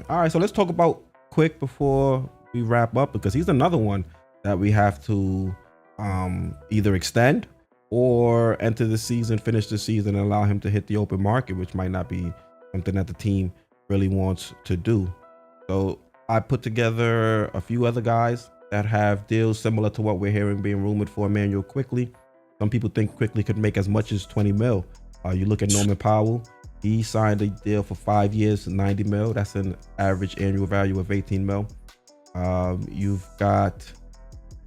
All right, so let's talk about Quick before we wrap up, because he's another one that we have to either extend or enter the season, finish the season, and allow him to hit the open market, which might not be something that the team really wants to do. So I put together a few other guys that have deals similar to what we're hearing being rumored for Immanuel Quickley. Some people think Quickley could make as much as 20 mil. You look at Norman Powell. He signed a deal for 5 years, 90 mil. That's an average annual value of 18 mil. You've got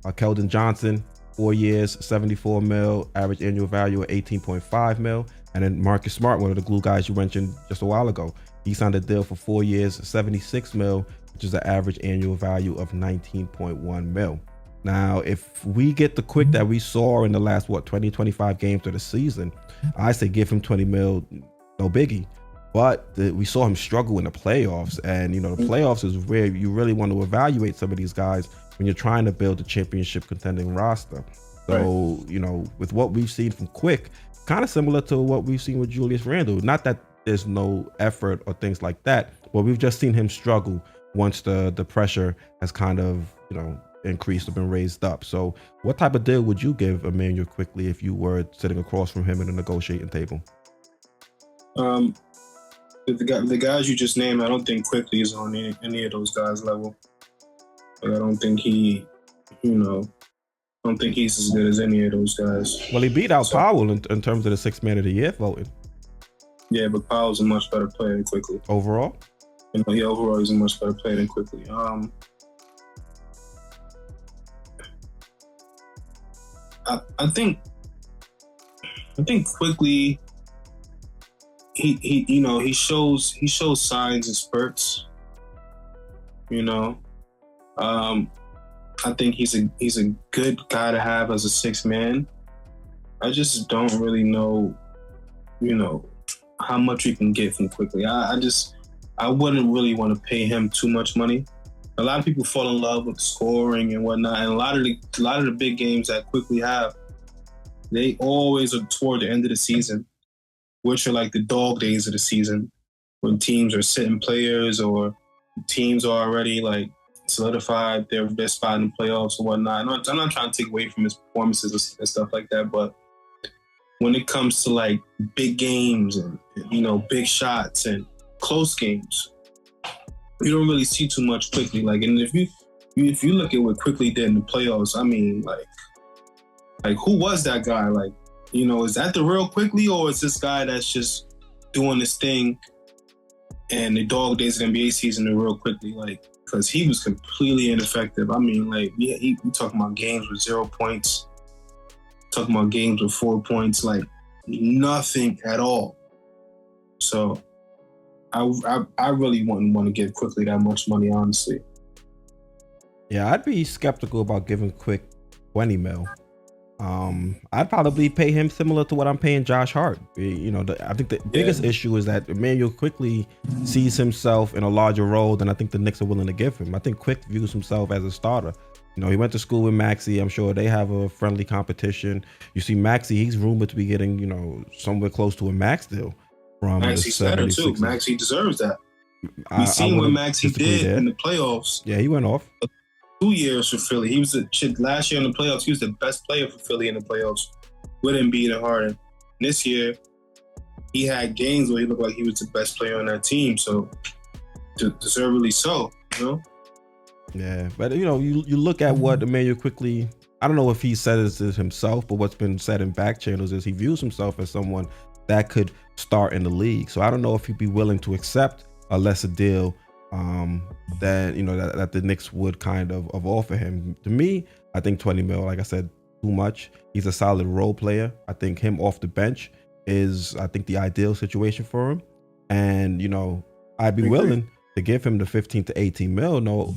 Keldon Johnson, 4 years, 74 mil, average annual value of 18.5 mil. And then Marcus Smart, one of the glue guys you mentioned just a while ago, he signed a deal for 4 years, 76 mil, which is an average annual value of 19.1 mil. Now, if we get the Quick that we saw in the last, 20, 25 games of the season, I say give him 20 mil, no biggie. But we saw him struggle in the playoffs. And, the playoffs is where you really want to evaluate some of these guys when you're trying to build a championship contending roster. So, right. With what we've seen from Quick, kind of similar to what we've seen with Julius Randle. Not that there's no effort or things like that, but we've just seen him struggle once the pressure has kind of, increased or been raised up. So what type of deal would you give Immanuel Quickley if you were sitting across from him at a negotiating table? The guys you just named, I don't think Quickley is on any of those guys' level. But I don't think I don't think he's as good as any of those guys. Well, he beat out Powell in terms of the Sixth Man of the Year voting. Yeah, but Powell's a much better player than Quickley. Overall? Overall he's a much better player than Quickley. I think Quickley he shows signs and spurts. I think he's a good guy to have as a sixth man. I just don't really know, how much we can get from Quickley. I wouldn't really want to pay him too much money. A lot of people fall in love with scoring and whatnot, and a lot of the big games that Quickley have, they always are toward the end of the season, which are like the dog days of the season, when teams are sitting players or teams are already like solidified their spot in the playoffs and whatnot. I'm not trying to take away from his performances and stuff like that, but when it comes to like big games and big shots and close games, you don't really see too much Quickley. Like, and if you look at what Quickley did in the playoffs, I mean, like who was that guy? Like, is that the real Quickley, or is this guy that's just doing this thing and the dog days of the NBA season the real Quickley? Like, because he was completely ineffective. I mean, like, we talking about games with 0 points, talking about games with 4 points, like nothing at all. So I really wouldn't want to give Quickley that much money, honestly. Yeah, I'd be skeptical about giving Quick 20 mil. I'd probably pay him similar to what I'm paying Josh Hart. I think the biggest issue is that Immanuel Quickley sees himself in a larger role than I think the Knicks are willing to give him. I think Quick views himself as a starter. He went to school with Maxey. I'm sure they have a friendly competition. You see Maxey, he's rumored to be getting, somewhere close to a max deal from Maxey's better too. Maxey deserves that. We've seen what Maxey did in the playoffs. Yeah, he went off. 2 years for Philly. He was last year in the playoffs. He was the best player for Philly in the playoffs with Embiid and Harden. This year, he had games where he looked like he was the best player on that team. So, deservedly so. Yeah, but you look at what Immanuel Quickley. I don't know if he said this himself, but what's been said in back channels is he views himself as someone that could start in the league. So I don't know if he'd be willing to accept a lesser deal that the Knicks would kind of offer him. To me, I think 20 mil, like I said, too much. He's a solid role player. I think him off the bench is, I think, the ideal situation for him. And, I'd be willing to give him the 15 to 18 mil. No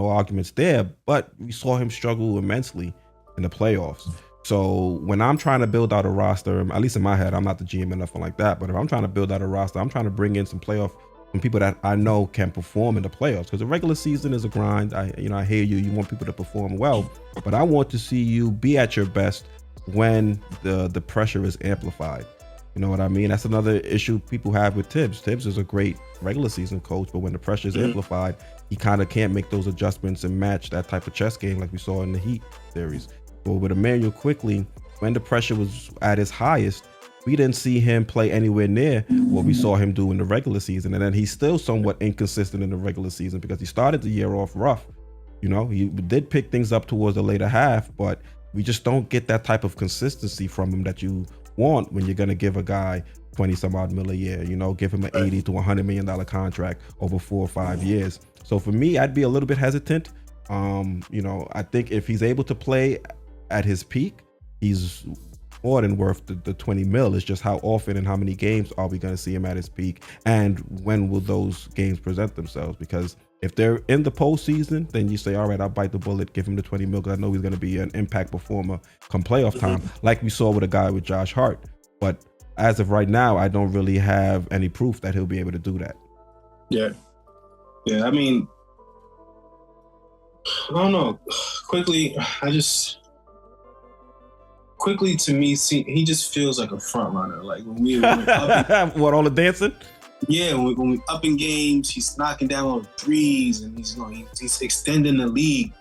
arguments there. But we saw him struggle immensely in the playoffs. So when I'm trying to build out a roster, at least in my head, I'm not the GM or nothing like that, but if I'm trying to build out a roster, I'm trying to bring in some people that I know can perform in the playoffs, because the regular season is a grind. I hear you. You want people to perform well, but I want to see you be at your best when the pressure is amplified. You know what I mean? That's another issue people have with Tibbs. Tibbs is a great regular season coach, but when the pressure is amplified, he kind of can't make those adjustments and match that type of chess game like we saw in the Heat series. But with Immanuel Quickley, when the pressure was at its highest, we didn't see him play anywhere near what we saw him do in the regular season. And then he's still somewhat inconsistent in the regular season because he started the year off rough. You know, he did pick things up towards the later half, but we just don't get that type of consistency from him that you want when you're going to give a guy 20 some odd mil a year, you know, give him an 80 to $100 million contract over 4 or 5 years. So for me, I'd be a little bit hesitant. You know, I think if he's able to play at his peak, he's more than worth the 20 mil. It's just how often and how many games are we going to see him at his peak, and when will those games present themselves? Because if they're in the postseason, then you say, all right, I'll bite the bullet, give him the 20 mil because I know he's going to be an impact performer come playoff time, like we saw with a guy with Josh Hart. But as of right now, I don't really have any proof that he'll be able to do that. Yeah. I mean, I don't know. Quickley to me, he just feels like a front runner. Like when we were up what, all the dancing? Yeah, when we up in games, he's knocking down all the threes and he's extending the league.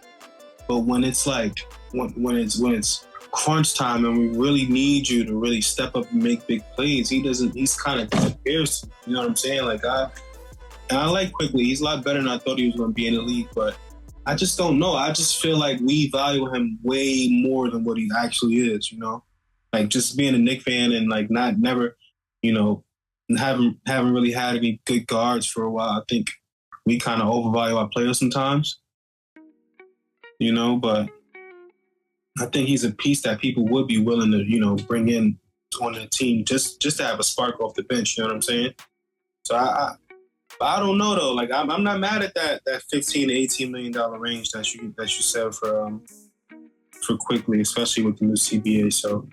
But when it's like when it's crunch time and we really need you to really step up and make big plays, he's kind of disappears. You know what I'm saying? Like I like Quickley. He's a lot better than I thought he was going to be in the league, but I just don't know. I just feel like we value him way more than what he actually is, you know? Like just being a Knicks fan and like never, you know, haven't really had any good guards for a while. I think we kind of overvalue our players sometimes, you know, but I think he's a piece that people would be willing to, you know, bring in on the team just to have a spark off the bench, you know what I'm saying? So I don't know though. Like I'm not mad at that $15 to $18 million range that you said for Quickley, especially with the new CBA. So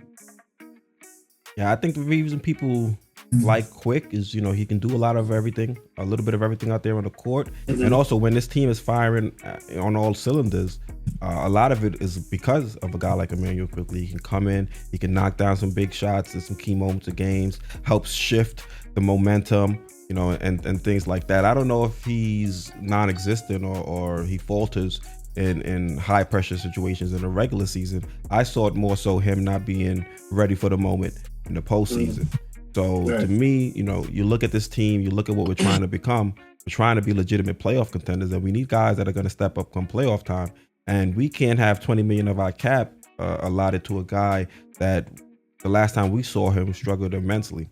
yeah, I think the reason people like Quick is, you know, he can do a lot of everything, a little bit of everything out there on the court. And also when this team is firing on all cylinders, a lot of it is because of a guy like Immanuel Quickley. He can come in, he can knock down some big shots in some key moments of games, helps shift the momentum, you know, and things like that. I don't know if he's non-existent or he falters in high pressure situations in the regular season. I saw it more so him not being ready for the moment in the postseason. So to me, you know, you look at this team, you look at what we're trying to become. We're trying to be legitimate playoff contenders, and we need guys that are going to step up come playoff time. And we can't have 20 million of our cap allotted to a guy that the last time we saw him struggled immensely.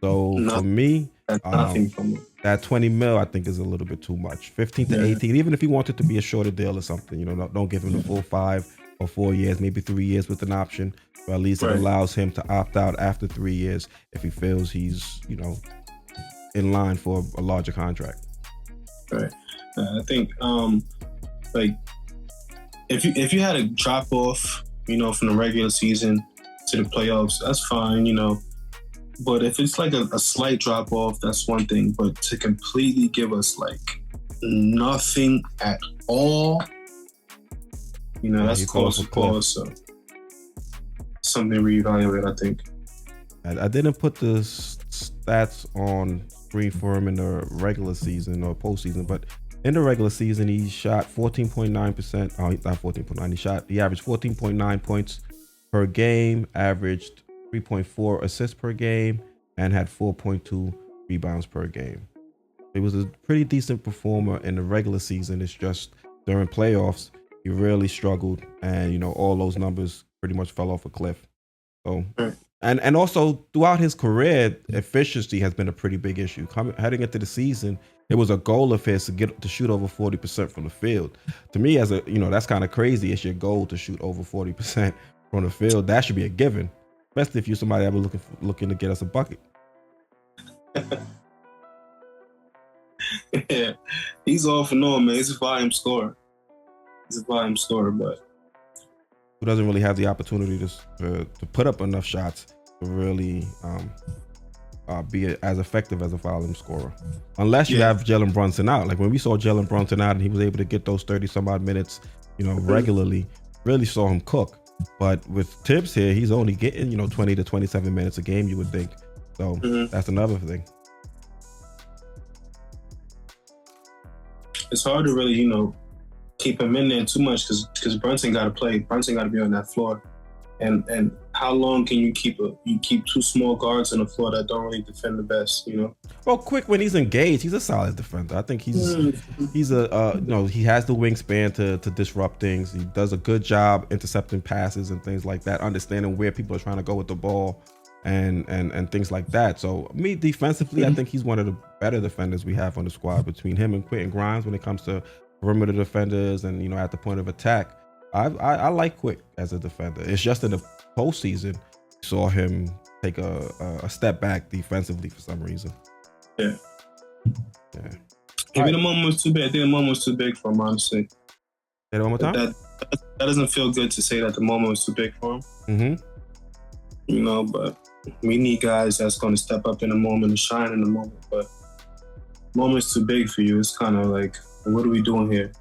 So for me, that 20 mil I think is a little bit too much. 15 to 18, even if he wanted to be a shorter deal or something, you know, don't give him the full 5 or 4 years, maybe 3 years with an option. But at least it allows him to opt out after 3 years if he feels he's, you know, in line for a larger contract. Right. I think like if you had a drop off, you know, from the regular season to the playoffs, that's fine, you know. But if it's like a slight drop off, that's one thing. But to completely give us like nothing at all, you know, that's cause for cause. So something to reevaluate, I think. I didn't put the stats on screen for him in the regular season or postseason, but in the regular season, he shot 14.9%. Oh, not 14.9. He averaged 14.9 points per game, averaged 3.4 assists per game, and had 4.2 rebounds per game. It was a pretty decent performer in the regular season. It's just during playoffs, he really struggled, and you know, all those numbers pretty much fell off a cliff. So, and also throughout his career, efficiency has been a pretty big issue. Heading into the season, it was a goal of his to shoot over 40% from the field. To me, as a, you know, that's kind of crazy. It's your goal to shoot over 40% from the field. That should be a given, especially if you're somebody ever looking to get us a bucket. Yeah, he's off and on, man. He's a volume scorer. But who doesn't really have the opportunity to put up enough shots to really be as effective as a volume scorer, unless you have Jalen Brunson out. Like when we saw Jalen Brunson out and he was able to get those 30 some odd minutes, you know, regularly, really saw him cook. But with Tibbs here, he's only getting, you know, 20 to 27 minutes a game, you would think. So that's another thing. It's hard to really, keep him in there too much because Brunson got to play. Brunson got to be on that floor. And how long can you keep two small guards on the floor that don't really defend the best? Well, Quick, when he's engaged, he's a solid defender. I think he has the wingspan to disrupt things. He does a good job intercepting passes and things like that, understanding where people are trying to go with the ball and things like that. So me defensively, I think he's one of the better defenders we have on the squad between him and Quentin Grimes when it comes to perimeter defenders and at the point of attack. I like Quick as a defender. It's just in the postseason, saw him take a step back defensively for some reason. Yeah. Maybe the moment was too big. I think the moment was too big for him, honestly. Say that one more time? That doesn't feel good to say that the moment was too big for him. But we need guys that's going to step up in the moment and shine in the moment. But the moment's too big for you. It's kind of like, what are we doing here,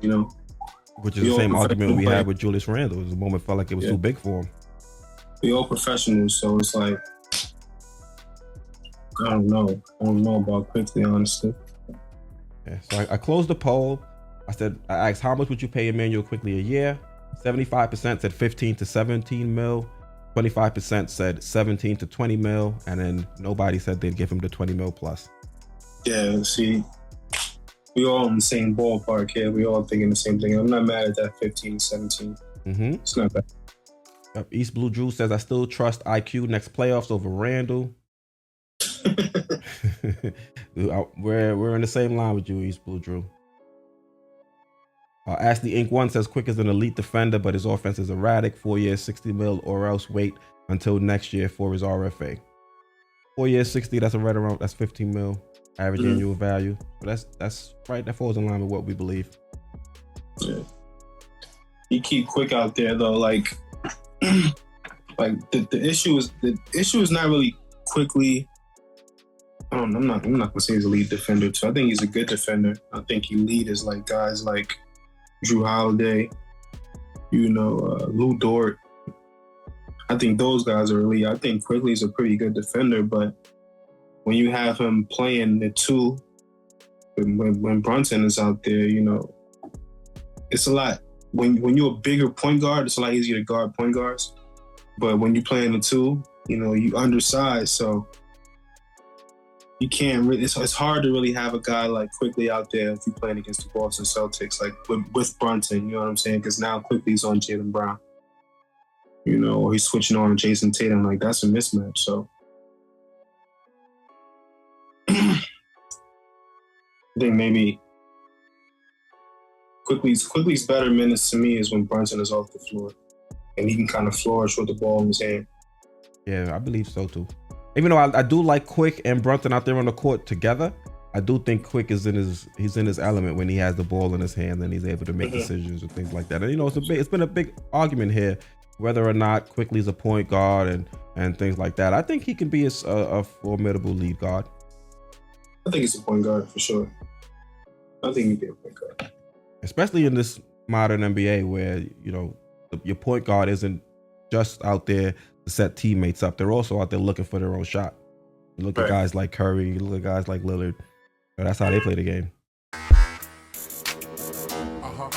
Which is the same argument we had with Julius Randle. The moment felt like it was too big for him. We all professionals, so it's like, I don't know about Quickley, honestly. Yeah, so I closed the poll. I asked, how much would you pay Immanuel Quickley a year? 75% said 15 to 17 mil. 25% said 17 to 20 mil. And then nobody said they'd give him the 20 mil plus. Yeah, see, we all in the same ballpark here. We all thinking the same thing. I'm not mad at that 15, 17. It's not bad. East Blue Drew says, I still trust IQ next playoffs over Randall. We're in the same line with you, East Blue Drew. Ashley Inc. 1 says Quick is an elite defender, but his offense is erratic. 4 years, 60 mil, or else wait until next year for his RFA. 4 years, 60, that's right around, that's 15 mil average annual value. But that's right, that falls in line with what we believe. Yeah. You keep Quick out there though, like the issue is not really Quickley. I'm not gonna say he's a lead defender too. I think he's a good defender. I think you lead is like guys like Drew Holiday, Lou Dort. I think those guys are elite. I think Quickley's a pretty good defender, but when you have him playing the two, when Brunson is out there, it's a lot. When you're a bigger point guard, it's a lot easier to guard point guards. But when you play in the two, you undersized, so you can't really. It's hard to really have a guy like Quickley out there if you're playing against the Boston Celtics, like with Brunson. You know what I'm saying? Because now Quickley's on Jaylen Brown, or he's switching on Jason Tatum. Like that's a mismatch. So I think maybe Quickley's better minutes to me is when Brunson is off the floor and he can kind of flourish with the ball in his hand. Yeah, I believe so too. Even though I do like Quick and Brunson out there on the court together, I do think Quick is in his element when he has the ball in his hand and he's able to make decisions and things like that. And it's been a big argument here whether or not Quickley's a point guard and things like that. I think he can be a formidable lead guard. I think he's a point guard for sure. I think he'd be a point guard. Especially in this modern NBA where, your point guard isn't just out there to set teammates up. They're also out there looking for their own shot. You look at guys like Curry, you look at guys like Lillard. That's how they play the game. Uh-huh.